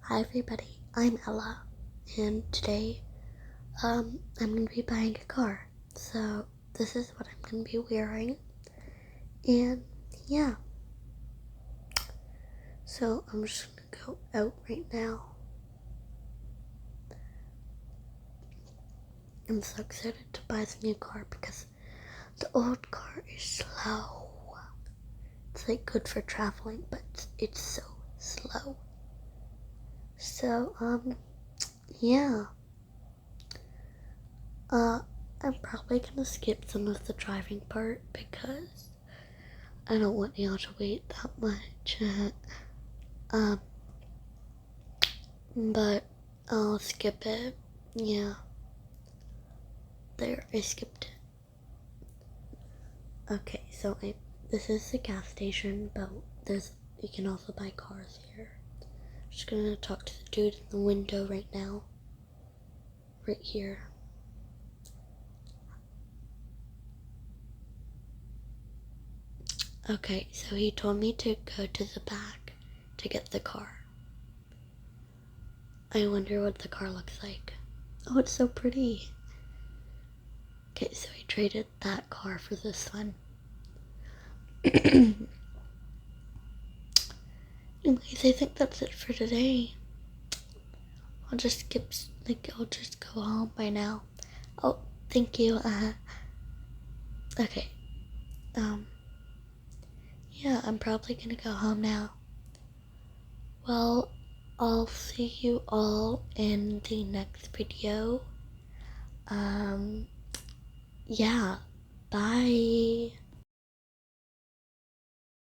Hi everybody, I'm Ella, and today, I'm gonna be buying a car. So this is what I'm gonna be wearing, and yeah. So I'm just gonna go out right now. I'm so excited to buy the new car because the old car is slow. It's like good for traveling, but it's so slow. So yeah. I'm probably gonna skip some of the driving part because I don't want y'all to wait that much. um, but I'll skip it. Yeah, there, I skipped it. Okay, so this is the gas station, but you can also buy cars here. I'm just gonna talk to the dude in the window right now. Right here. Okay, so he told me to go to the back to get the car. I wonder what the car looks like. Oh, it's so pretty. Okay, so I traded that car for this one. Anyways, I think that's it for today. I'll just I'll just go home by now. Oh, thank you. Okay. Um, yeah, I'm probably gonna go home now. Well, I'll see you all in the next video. Yeah, bye.